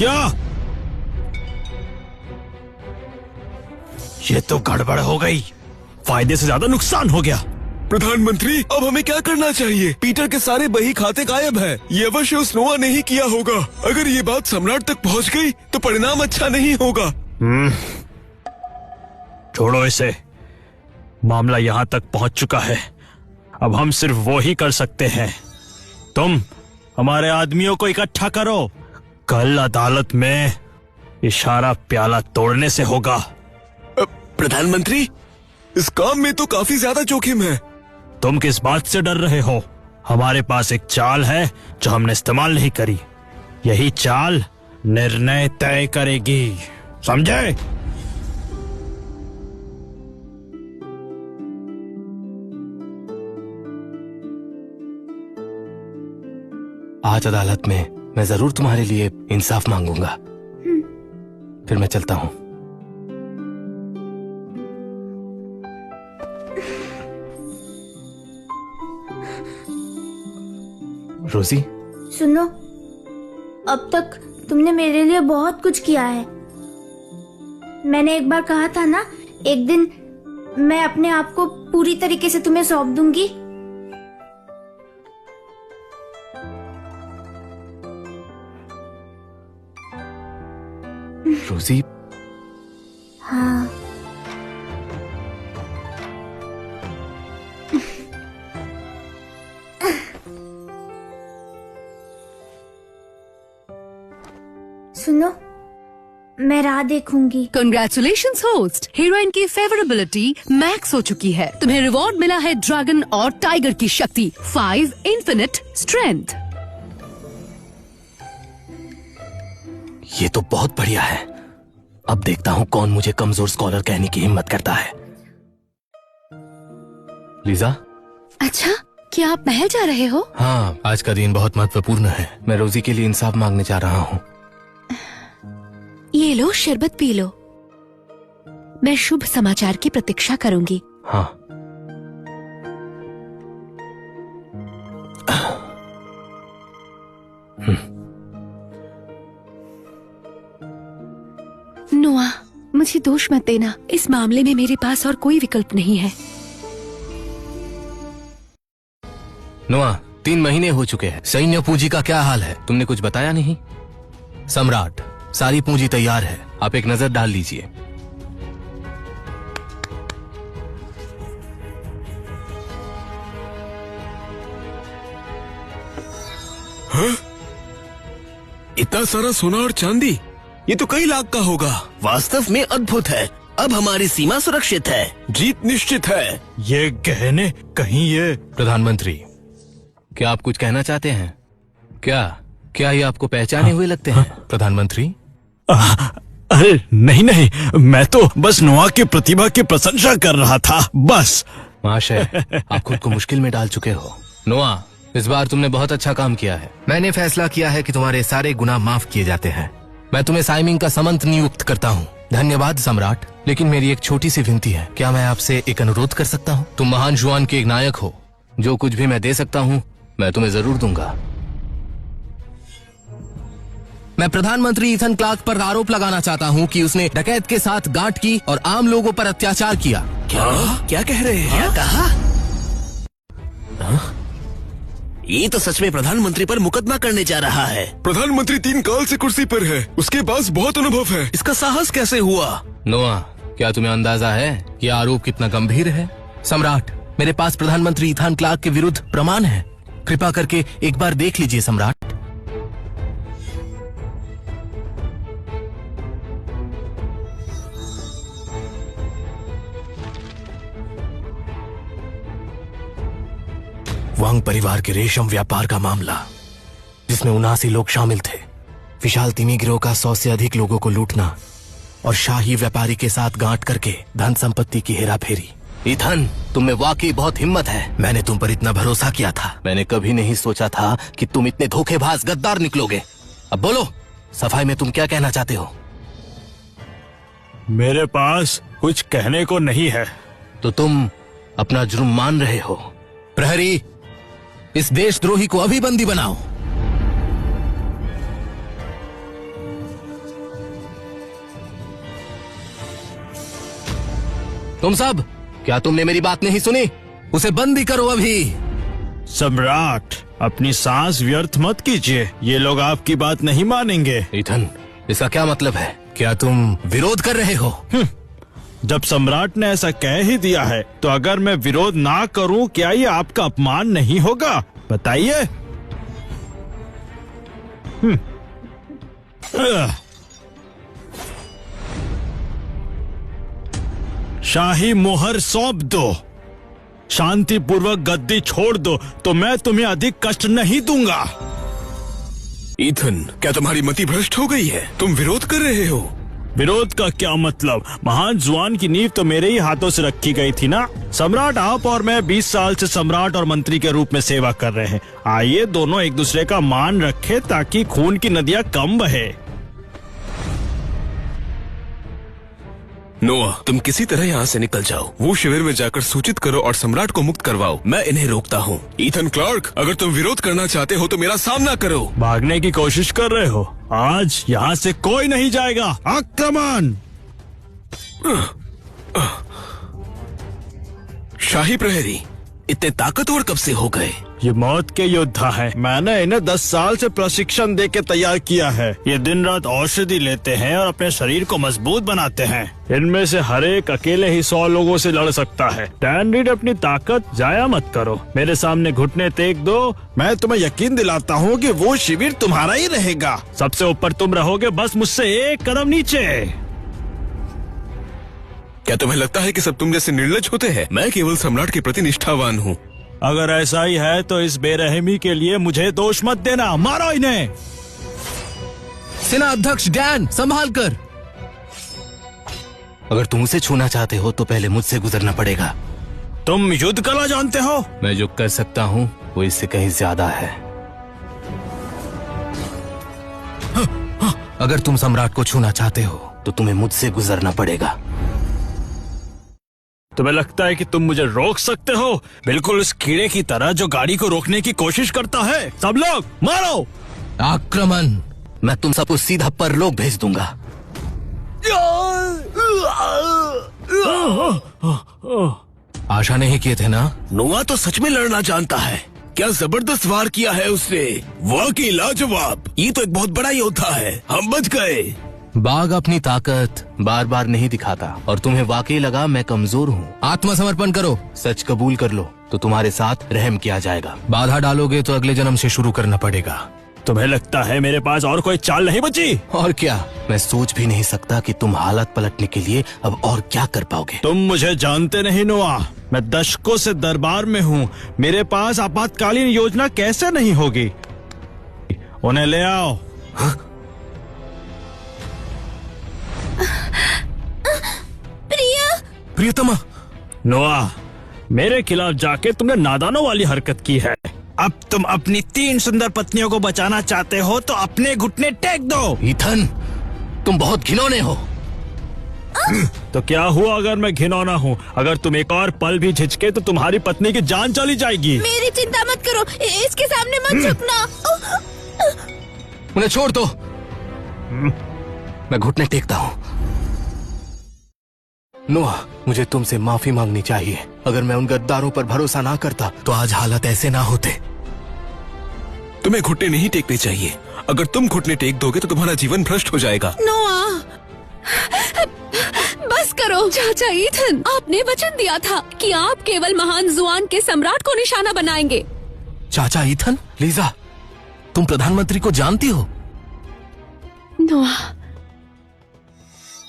क्या? ये तो गड़बड़ हो गई, फायदे से ज्यादा नुकसान हो गया। प्रधानमंत्री, अब हमें क्या करना चाहिए? पीटर के सारे बही खाते गायब हैं। ये अवश्य उस नोआ ने ही किया होगा। अगर ये बात सम्राट तक पहुंच गई तो परिणाम अच्छा नहीं होगा। छोड़ो इसे, मामला यहाँ तक पहुंच चुका है। अब हम सिर्फ वो ही कर सकते हैं। तुम हमारे आदमियों को इकट्ठा करो। कल अदालत में इशारा प्याला तोड़ने से होगा। प्रधानमंत्री, इस काम में तो काफी ज्यादा जोखिम है। तुम किस बात से डर रहे हो? हमारे पास एक चाल है जो हमने इस्तेमाल नहीं करी। यही चाल निर्णय तय करेगी, समझे? आज अदालत में मैं जरूर तुम्हारे लिए इंसाफ मांगूंगा। फिर मैं चलता हूँ। रोजी, सुनो, अब तक तुमने मेरे लिए बहुत कुछ किया है। मैंने एक बार कहा था ना, एक दिन मैं अपने आप को पूरी तरीके से तुम्हें सौंप दूंगी। रोजी। हाँ। सुनो, मैं राह देखूंगी। कंग्रेचुलेशंस होस्ट, हीरोइन की फेवरेबिलिटी मैक्स हो चुकी है। तुम्हें रिवॉर्ड मिला है ड्रैगन और टाइगर की शक्ति 5 इन्फिनिट स्ट्रेंथ। ये तो बहुत बढ़िया है। अब देखता हूँ कौन मुझे कमजोर स्कॉलर कहने की हिम्मत करता है। लीजा। अच्छा, क्या आप महल जा रहे हो? हाँ, आज का दिन बहुत महत्वपूर्ण है। मैं रोजी के लिए इंसाफ मांगने जा रहा हूँ। ये लो, शरबत पी लो। मैं शुभ समाचार की प्रतीक्षा करूंगी। हाँ। नोआ, मुझे दोष मत देना। इस मामले में मेरे पास और कोई विकल्प नहीं है। नोआ, 3 महीने हो चुके हैं। सैन्य पूंजी का क्या हाल है? तुमने कुछ बताया नहीं। सम्राट, सारी पूंजी तैयार है, आप एक नजर डाल लीजिए। हाँ? इतना सारा सोना और चांदी, ये तो कई लाख का होगा। वास्तव में अद्भुत है। अब हमारी सीमा सुरक्षित है। जीत निश्चित है। ये गहने कहीं ये... प्रधानमंत्री, क्या आप कुछ कहना चाहते हैं? क्या ये आपको पहचाने हुए लगते हैं? प्रधानमंत्री? अरे नहीं, मैं तो बस नोआ की प्रतिभा की प्रशंसा कर रहा था, बस। महाशय, आप खुद को मुश्किल में डाल चुके हो। नोआ, इस बार तुमने बहुत अच्छा काम किया है। मैंने फैसला किया है कि तुम्हारे सारे गुनाह माफ किए जाते हैं। मैं तुम्हें साइमिंग का समंत नियुक्त करता हूँ। धन्यवाद सम्राट, लेकिन मेरी एक छोटी सी विनती है। क्या मैं आपसे एक अनुरोध कर सकता हूँ? तुम महान जुआन के एक नायक हो। जो कुछ भी मैं दे सकता हूँ मैं तुम्हें जरूर दूंगा। मैं प्रधानमंत्री ईथन क्लार्क पर आरोप लगाना चाहता हूँ कि उसने डकैत के साथ गांठ की और आम लोगों पर अत्याचार किया। क्या कह रहे हैं? क्या कहा? ये तो सच में प्रधानमंत्री पर मुकदमा करने जा रहा है। प्रधानमंत्री 3 काल से कुर्सी पर है, उसके पास बहुत अनुभव है। इसका साहस कैसे हुआ? नोआ, क्या तुम्हें अंदाजा है कि आरोप कितना गंभीर है? सम्राट, मेरे पास प्रधानमंत्री ईथन क्लार्क के विरुद्ध प्रमाण है। कृपा करके एक बार देख लीजिए सम्राट। वांग परिवार के रेशम व्यापार का मामला, जिसमें 79 लोग शामिल थे। विशाल तिमी गिरोह का 100 से अधिक लोगों को लूटना और शाही व्यापारी के साथ गांठ करके धन संपत्ति की हेराफेरी। ईथन, तुम में वाकई बहुत हिम्मत है। मैंने तुम पर इतना भरोसा किया था। मैंने कभी नहीं सोचा था कि तुम इतने धोखेबाज गद्दार निकलोगे। अब बोलो, सफाई में तुम क्या कहना चाहते हो? मेरे पास कुछ कहने को नहीं है। तो तुम अपना जुर्म मान रहे हो। प्रहरी, इस देशद्रोही को अभी बंदी बनाओ। तुम सब, क्या तुमने मेरी बात नहीं सुनी? उसे बंदी करो अभी। सम्राट, अपनी सांस व्यर्थ मत कीजिए, ये लोग आपकी बात नहीं मानेंगे। ईथन, इसका क्या मतलब है? क्या तुम विरोध कर रहे हो? जब सम्राट ने ऐसा कह ही दिया है तो अगर मैं विरोध ना करूं, क्या ये आपका अपमान नहीं होगा? बताइए। शाही मोहर सौंप दो, शांतिपूर्वक गद्दी छोड़ दो तो मैं तुम्हें अधिक कष्ट नहीं दूंगा। ईथन, क्या तुम्हारी मति भ्रष्ट हो गई है? तुम विरोध कर रहे हो। विरोध का क्या मतलब? महान जुआन की नींव तो मेरे ही हाथों से रखी गई थी ना। सम्राट, आप और मैं 20 साल से सम्राट और मंत्री के रूप में सेवा कर रहे हैं। आइए दोनों एक दूसरे का मान रखें ताकि खून की नदियां कम बहे। नोआ, तुम किसी तरह यहाँ से निकल जाओ। वो शिविर में जाकर सूचित करो और सम्राट को मुक्त करवाओ। मैं इन्हें रोकता हूँ। ईथन क्लार्क, अगर तुम विरोध करना चाहते हो तो मेरा सामना करो। भागने की कोशिश कर रहे हो? आज यहाँ से कोई नहीं जाएगा। आक्रमण! शाही प्रहरी इतने ताकतवर कब से हो गए? ये मौत के योद्धा हैं। मैंने इन्हें 10 साल से प्रशिक्षण देके तैयार किया है। ये दिन रात औषधि लेते हैं और अपने शरीर को मजबूत बनाते हैं। इनमें से हर एक अकेले ही 100 लोगों से लड़ सकता है। डैन रीड, अपनी ताकत जाया मत करो। मेरे सामने घुटने टेक दो। मैं तुम्हें यकीन दिलाता हूँ कि वो शिविर तुम्हारा ही रहेगा। सबसे ऊपर तुम रहोगे, बस मुझसे एक कदम नीचे। क्या तुम्हें लगता है कि सब तुम जैसे निर्लज होते हैं? मैं केवल सम्राट के प्रति निष्ठावान हूँ। अगर ऐसा ही है तो इस बेरहमी के लिए मुझे दोष मत देना। मारो इन्हें। सेना अध्यक्ष डैन, संभाल कर। अगर तुम उसे छूना चाहते हो तो पहले मुझसे गुजरना पड़ेगा। तुम युद्ध कला जानते हो? मैं जो कर सकता हूँ वो इससे कहीं ज्यादा है। अगर तुम सम्राट को छूना चाहते हो तो तुम्हें मुझसे गुजरना पड़ेगा। तुम्हें लगता है कि तुम मुझे रोक सकते हो? बिल्कुल उस कीड़े की तरह जो गाड़ी को रोकने की कोशिश करता है। सब लोग मारो। आक्रमण! मैं तुम सबको सीधा परलोक भेज दूंगा। आशा नहीं किए थे ना? नोआ तो सच में लड़ना जानता है। क्या जबरदस्त वार किया है उसने। वाकई लाजवाब। ये तो एक बहुत बड़ा योद्धा है। हम बच गए। बाघ अपनी ताकत बार बार नहीं दिखाता और तुम्हें वाकई लगा मैं कमजोर हूँ। आत्मसमर्पण करो, सच कबूल कर लो तो तुम्हारे साथ रहम किया जाएगा। बाधा डालोगे तो अगले जन्म से शुरू करना पड़ेगा। तुम्हें लगता है मेरे पास और कोई चाल नहीं बची? और क्या, मैं सोच भी नहीं सकता कि तुम हालत पलटने के लिए अब और क्या कर पाओगे। तुम मुझे जानते नहीं नोआ। मैं दशकों से दरबार में हूँ। मेरे पास आपातकालीन योजना कैसे नहीं होगी? उन्हें ले आओ। प्रियतमा। नोआ, मेरे खिलाफ जाके तुमने नादानों वाली हरकत की है। अब तुम अपनी 3 सुंदर पत्नियों को बचाना चाहते हो तो अपने घुटने टेक दो। ईथन, तुम बहुत घिनौने हो। तो क्या हुआ अगर मैं घिनौना हूँ? अगर तुम एक और पल भी झिझके तो तुम्हारी पत्नी की जान चली जाएगी। मेरी चिंता मत करो, इसके सामने मत झुकना। उन्हें छोड़ दो। मैं घुटने टेकता हूँ। नोआ, मुझे तुमसे माफी मांगनी चाहिए। अगर मैं उन गद्दारों पर भरोसा ना करता तो आज हालत ऐसे ना होते। तुम्हें घुटने नहीं टेकने चाहिए। अगर तुम घुटने टेक दोगे तो तुम्हारा जीवन भ्रष्ट हो जाएगा। नोआ, बस करो। चाचा ईथन, आपने वचन दिया था कि आप केवल महान जुआन के सम्राट को निशाना बनाएंगे। चाचा ईथन, लीजा, तुम प्रधानमंत्री को जानती हो? नोआ,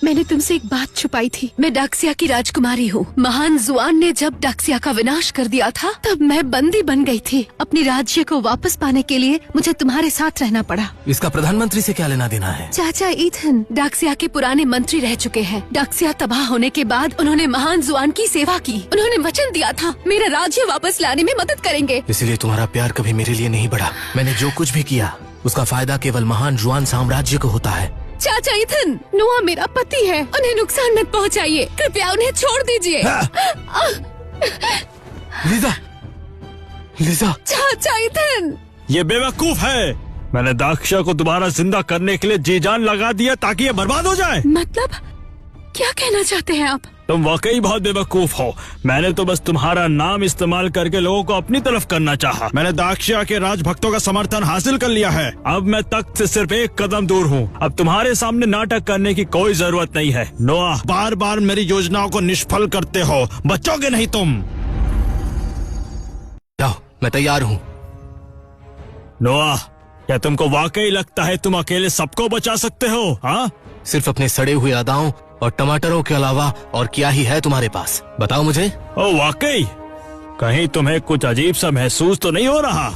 मैंने तुमसे एक बात छुपाई थी। मैं डाक्सिया की राजकुमारी हूँ। महान जुआन ने जब डाक्सिया का विनाश कर दिया था तब मैं बंदी बन गई थी। अपने राज्य को वापस पाने के लिए मुझे तुम्हारे साथ रहना पड़ा। इसका प्रधानमंत्री से क्या लेना देना है? चाचा ईथन डाक्सिया के पुराने मंत्री रह चुके हैं। डाक्सिया तबाह होने के बाद उन्होंने महान जुआन की सेवा की। उन्होंने वचन दिया था मेरा राज्य वापस लाने में मदद करेंगे। इसलिए तुम्हारा प्यार कभी मेरे लिए नहीं बढ़ा। मैंने जो कुछ भी किया उसका फायदा केवल महान जुआन साम्राज्य को होता है। चाचा ईथन, नोआ मेरा पति है। उन्हें नुकसान मत पहुंचाइए। कृपया उन्हें छोड़ दीजिए। Lisa, Lisa. चाचा ईथन, ये बेवकूफ है। मैंने दाक्षा को दोबारा जिंदा करने के लिए जी जान लगा दिया ताकि ये बर्बाद हो जाए। मतलब क्या कहना चाहते हैं आप? तुम वाकई बहुत बेवकूफ हो। मैंने तो बस तुम्हारा नाम इस्तेमाल करके लोगों को अपनी तरफ करना चाहा। मैंने दाक्षिया के राजभक्तों का समर्थन हासिल कर लिया है। अब मैं तख्त से सिर्फ एक कदम दूर हूँ। अब तुम्हारे सामने नाटक करने की कोई जरूरत नहीं है। नोआह, बार बार मेरी योजनाओं को निष्फल करते हो, बचोगे नहीं तुम। जाओ, मैं तैयार हूँ। नोआह, क्या तुमको वाकई लगता है तुम अकेले सबको बचा सकते हो? हाँ, सिर्फ अपने सड़े हुए अदाओं और टमाटरों के अलावा और क्या ही है तुम्हारे पास? बताओ मुझे। ओ वाकई, कहीं तुम्हें कुछ अजीब सा महसूस तो नहीं हो रहा?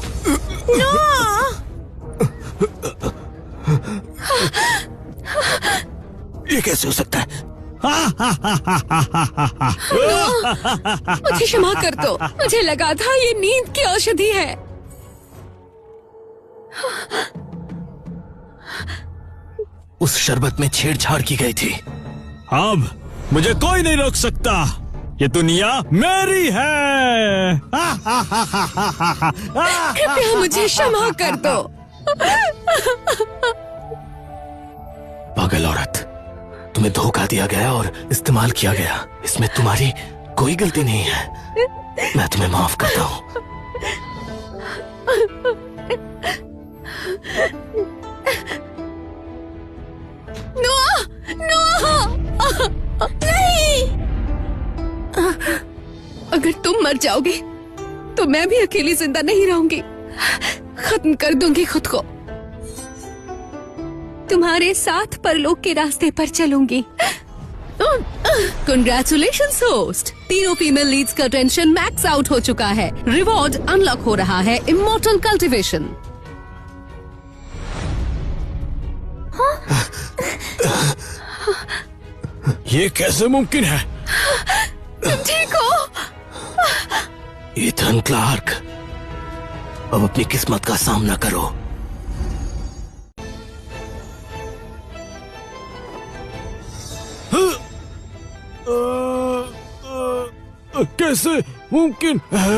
ये कैसे हो सकता है? मुझे क्षमा कर दो, मुझे लगा था ये नींद की औषधि है। उस शरबत में छेड़छाड़ की गई थी। अब मुझे कोई नहीं रोक सकता। ये दुनिया मेरी है। कृपया मुझे क्षमा कर दो। पागल औरत, तुम्हें धोखा दिया गया और इस्तेमाल किया गया। इसमें तुम्हारी कोई गलती नहीं है। मैं तुम्हें माफ करता हूँ। नोआ, नहीं। अगर तुम मर जाओगे तो मैं भी अकेली जिंदा नहीं रहूंगी। खत्म कर दूंगी खुद को। तुम्हारे साथ परलोक के रास्ते पर चलूंगी। Congratulations होस्ट, तीनों फीमेल लीड्स का टेंशन मैक्स आउट हो चुका है। रिवॉर्ड अनलॉक हो रहा है, इमोर्टल कल्टिवेशन। ये कैसे मुमकिन है? तुम ठीक हो? ईथन क्लार्क, अब अपनी किस्मत का सामना करो। कैसे मुमकिन है?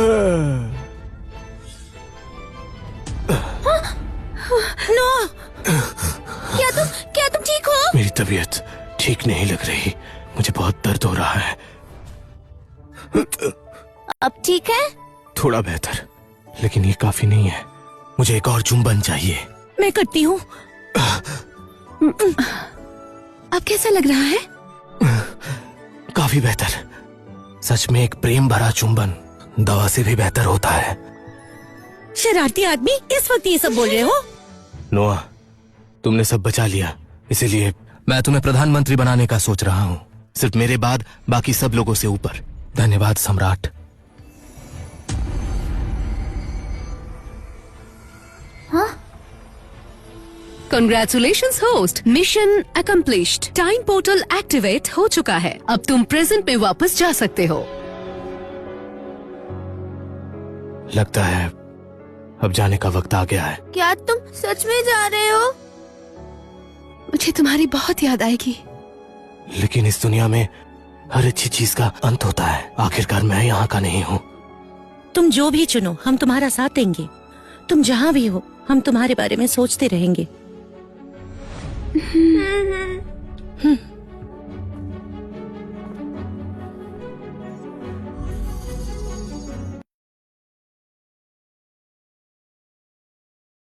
क्या तुम ठीक हो? मेरी तबीयत ठीक नहीं लग रही। मुझे बहुत दर्द हो रहा है। अब ठीक है? थोड़ा बेहतर, लेकिन ये काफी नहीं है। मुझे एक और चुंबन चाहिए। मैं करती हूँ। अब कैसा लग रहा है? काफी बेहतर। सच में एक प्रेम भरा चुंबन दवा से भी बेहतर होता है। शरारती आदमी, इस वक्त ये सब बोल रहे हो? नोआ, तुमने सब बचा लिया, इसीलिए मैं तुम्हें प्रधानमंत्री बनाने का सोच रहा हूँ। सिर्फ मेरे बाद बाकी सब लोगों से ऊपर। धन्यवाद सम्राट। Congratulations host, mission accomplished. Time portal activate हो चुका है। अब तुम प्रेजेंट में वापस जा सकते हो। लगता है अब जाने का वक्त आ गया है। क्या तुम सच में जा रहे हो? मुझे तुम्हारी बहुत याद आएगी। लेकिन इस दुनिया में हर अच्छी चीज का अंत होता है। आखिरकार मैं यहाँ का नहीं हूँ। तुम जो भी चुनो, हम तुम्हारा साथ देंगे। तुम जहाँ भी हो, हम तुम्हारे बारे में सोचते रहेंगे।